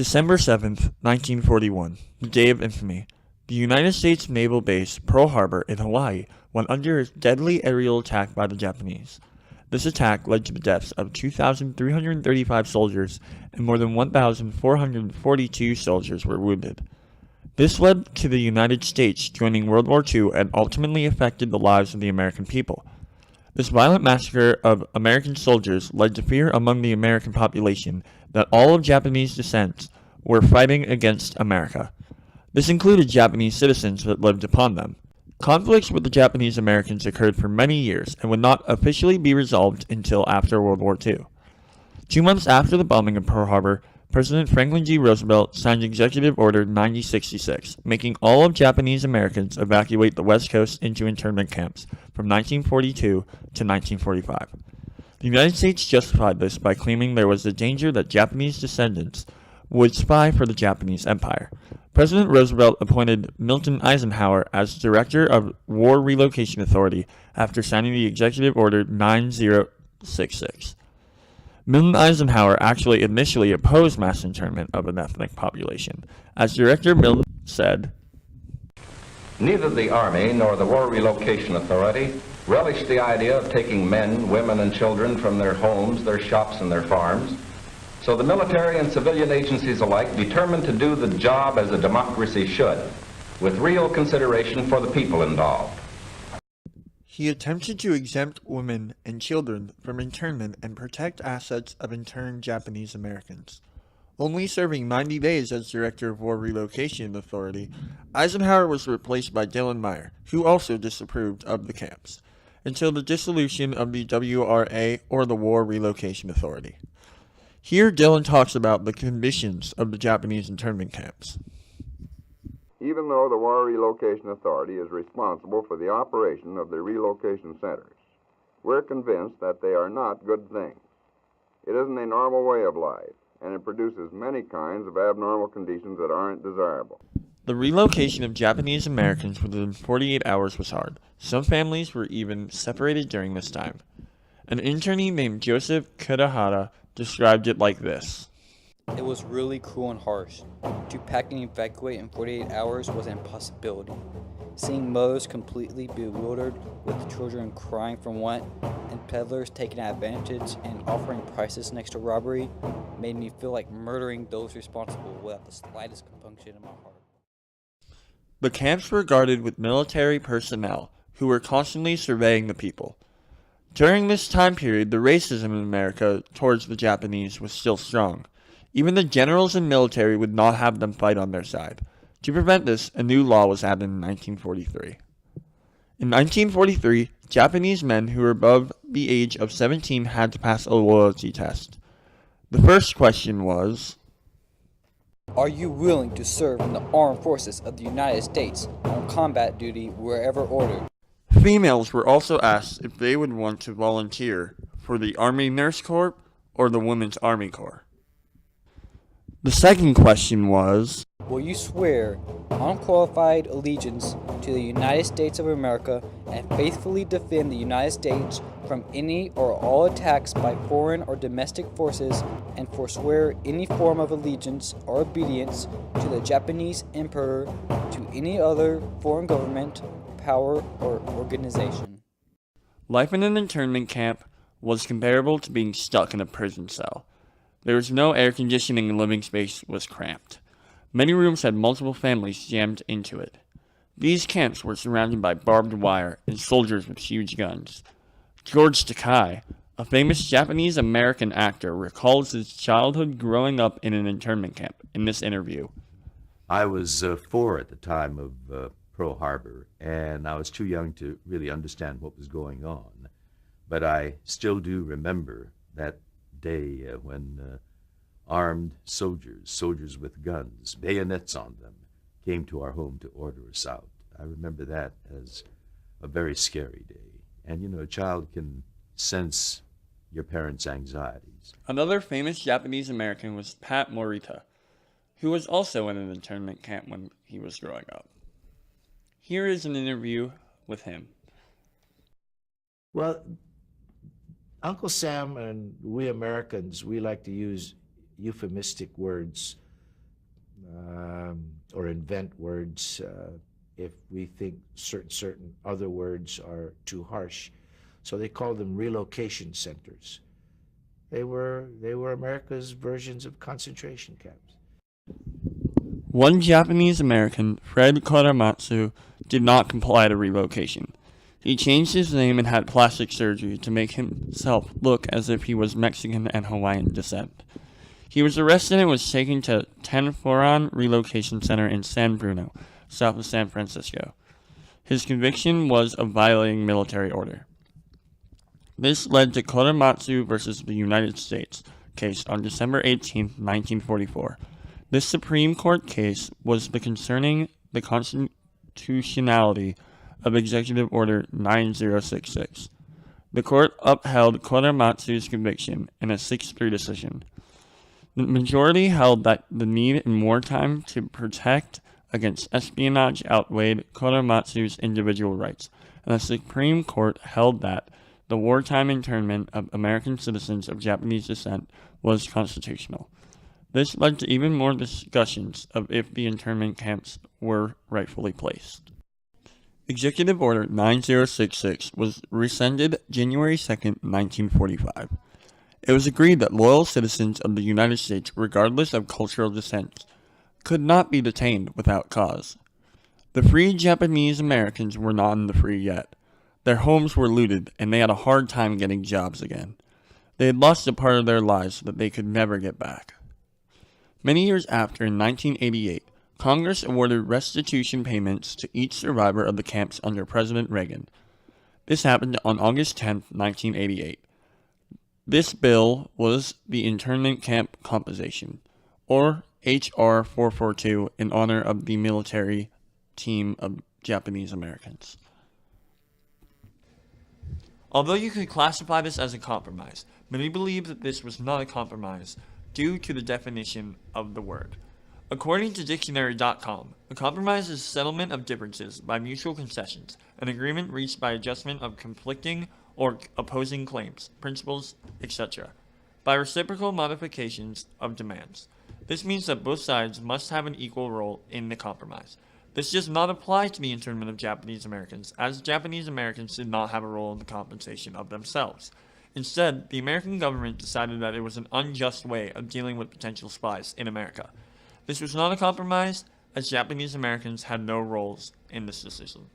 December 7th, 1941, the day of infamy. The United States naval base Pearl Harbor in Hawaii went under a deadly aerial attack by the Japanese. This attack led to the deaths of 2,335 soldiers and more than 1,442 soldiers were wounded. This led to the United States joining World War II and ultimately affected the lives of the American people. This violent massacre of American soldiers led to fear among the American population that all of Japanese descent were fighting against America. This included Japanese citizens that lived upon them. Conflicts with the Japanese Americans occurred for many years and would not officially be resolved until after World War II. 2 months after the bombing of Pearl Harbor, President Franklin D. Roosevelt signed Executive Order 9066, making all of Japanese Americans evacuate the West Coast into internment camps from 1942 to 1945. The United States justified this by claiming there was a danger that Japanese descendants would spy for the Japanese Empire. President Roosevelt appointed Milton Eisenhower as Director of War Relocation Authority after signing the Executive Order 9066. Milton Eisenhower actually initially opposed mass internment of an ethnic population. As Director, Milton said, "Neither the Army nor the War Relocation Authority relished the idea of taking men, women, and children from their homes, their shops, and their farms. So the military and civilian agencies alike determined to do the job as a democracy should, with real consideration for the people involved." He attempted to exempt women and children from internment and protect assets of interned Japanese Americans. Only serving 90 days as Director of War Relocation Authority, Eisenhower was replaced by Dillon Meyer, who also disapproved of the camps, until the dissolution of the WRA, or the War Relocation Authority. Here Dillon talks about the conditions of the Japanese internment camps. Even though the War Relocation Authority is responsible for the operation of the relocation centers, we're convinced that they are not good things. It isn't a normal way of life, and it produces many kinds of abnormal conditions that aren't desirable. The relocation of Japanese Americans within 48 hours was hard. Some families were even separated during this time. An internee named Joseph Kudahara described it like this. "It was really cruel and harsh. To pack and evacuate in 48 hours was an impossibility. Seeing mothers completely bewildered with children crying from want and peddlers taking advantage and offering prices next to robbery made me feel like murdering those responsible without the slightest compunction in my heart." The camps were guarded with military personnel who were constantly surveying the people. During this time period, the racism in America towards the Japanese was still strong. Even the generals and military would not have them fight on their side. To prevent this, a new law was added in 1943. In 1943, Japanese men who were above the age of 17 had to pass a loyalty test. The first question was, "Are you willing to serve in the armed forces of the United States on combat duty wherever ordered?" Females were also asked if they would want to volunteer for the Army Nurse Corps or the Women's Army Corps. The second question was, "Will you swear unqualified allegiance to the United States of America and faithfully defend the United States from any or all attacks by foreign or domestic forces and forswear any form of allegiance or obedience to the Japanese Emperor, to any other foreign government, power, or organization?" Life in an internment camp was comparable to being stuck in a prison cell. There was no air conditioning and living space was cramped. Many rooms had multiple families jammed into it. These camps were surrounded by barbed wire and soldiers with huge guns. George Takei, a famous Japanese-American actor, recalls his childhood growing up in an internment camp in this interview. "I was 4 at the time of Pearl Harbor, and I was too young to really understand what was going on. But I still do remember that day when armed soldiers with guns, bayonets on them, came to our home to order us out. I remember that as a very scary day. And, a child can sense your parents' anxieties." Another famous Japanese American was Pat Morita, who was also in an internment camp when he was growing up. Here is an interview with him. Well, Uncle Sam and we Americans, we like to use euphemistic words or invent words if we think certain other words are too harsh. So they called them relocation centers. They were America's versions of concentration camps. One Japanese American, Fred Korematsu, did not comply to relocation. He changed his name and had plastic surgery to make himself look as if he was Mexican and Hawaiian descent. He was arrested and was taken to Tanforan Relocation Center in San Bruno, south of San Francisco. His conviction was of violating military order. This led to Korematsu versus the United States case on December 18, 1944. This Supreme Court case was concerning the constitutionality of Executive Order 9066. The court upheld Korematsu's conviction in a 6-3 decision. The majority held that the need in wartime to protect against espionage outweighed Korematsu's individual rights, and the Supreme Court held that the wartime internment of American citizens of Japanese descent was constitutional. This led to even more discussions of if the internment camps were rightfully placed. Executive Order 9066 was rescinded January 2, 1945. It was agreed that loyal citizens of the United States, regardless of cultural descent, could not be detained without cause. The free Japanese Americans were not in the free yet. Their homes were looted, and they had a hard time getting jobs again. They had lost a part of their lives that they could never get back. Many years after, in 1988, Congress awarded restitution payments to each survivor of the camps under President Reagan. This happened on August 10, 1988. This bill was the Internment Camp Compensation, or H.R. 442, in honor of the military team of Japanese Americans. Although you could classify this as a compromise, many believe that this was not a compromise due to the definition of the word. According to dictionary.com, a compromise is settlement of differences by mutual concessions, an agreement reached by adjustment of conflicting or opposing claims, principles, etc., by reciprocal modifications of demands. This means that both sides must have an equal role in the compromise. This does not apply to the internment of Japanese Americans, as Japanese Americans did not have a role in the compensation of themselves. Instead, the American government decided that it was an unjust way of dealing with potential spies in America. This was not a compromise, as Japanese Americans had no roles in this decision.